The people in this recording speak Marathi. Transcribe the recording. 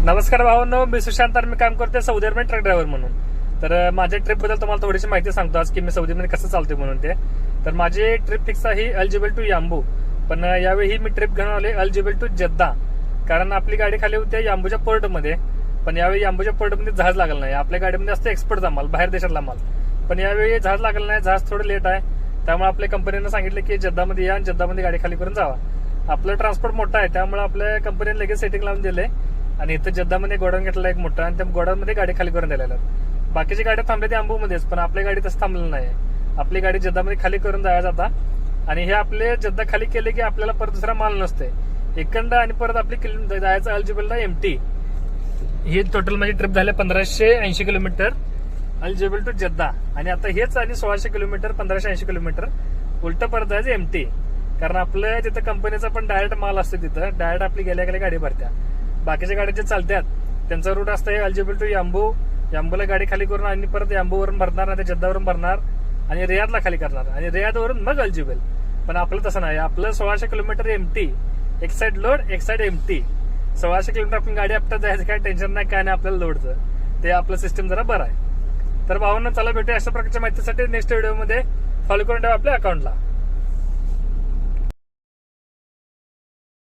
नमस्कार भावांनो, मी सुशांत मी काम करते सौदी अरेबियन ट्रक ड्रायव्हर म्हणून. तर माझ्या ट्रिप बद्दल तुम्हाला थोडीशी माहिती सांगतो आज की मी सौदीमध्ये कसं चालते म्हणून. तर माझी ट्रिप फिक्स आहे अल जुबैल टू याम्बू, पण यावेळी मी ट्रिप घेऊन आले अल जुबैल टू जद्दा. कारण आपली गाडी खाली होती याम्बूच्या पोर्टमध्ये, पण यावेळी याम्बूच्या पोर्टमध्ये जहाज लागलं नाही. आपल्या गाडीमध्ये असतं एक्सपोर्टचा माल, बाहेर देशातला माल, पण यावेळी जहाज लागलं नाही. जहाज थोडं लेट आहे, त्यामुळे आपल्या कंपनीनं सांगितलं की जद्दामध्ये या आणि जद्दामध्ये गाडी खाली करून जावा. आपलं ट्रान्सपोर्ट मोठा आहे, त्यामुळे आपल्या कंपनीने लगेच सेटिंग लावून दिले आणि इथं जद्दामध्ये गोडाऊन घेतलेला एक मोठा, आणि त्या गोडाऊनमध्ये गाडी खाली करून दिलेल्या. बाकीची गाड्या थांबल्या ती अंबूमध्येच, पण आपली गाडी तसं थांबलेलं नाही. आपली गाडी जद्दामध्ये खाली करून जायचं आता, आणि हे आपले जद्दा खाली केले की आपल्याला परत दुसरा माल नसते एकंड, आणि परत आपली जायचं अल जुबैलला एमटी. ही टोटल माझी ट्रिप झाली 1580 kilometre Al Jubail to Jeddah, आणि आता हेच आणि 1600 किलोमीटर 1580 किलोमीटर उलट परत जायचं एमटी. कारण आपलं तिथं कंपनीचा पण डायरेक्ट माल असतो, तिथं डायरेक्ट आपली गेल्या गेल्या गाडी भरत्या. बाकीच्या गाड्या जे चालतात त्यांचा रूट असतं अल जुबैल टू याम्बू. याम्बूला गाडी खाली करून आणि परत याम्बूवरून भरणार, आणि जद्दावरून भरणार आणि रियादला खाली करणार, आणि रियादवरून मग अल जुबैल. पण आपलं तसं नाही, आपलं 1600 किलोमीटर एमटी, एक साइड लोड एक साइड एमटी. 1600 किलोमीटर आपण गाडी आपल्याला जायचं, काय टेन्शन नाही, काय नाही आपल्याला लोडचं. ते आपलं सिस्टम जरा बरं आहे. तर भावांना चला भेटूया अशा प्रकारच्या माहितीसाठी नेक्स्ट व्हिडिओमध्ये. फॉलो करून ठेवा आपल्या अकाउंटला.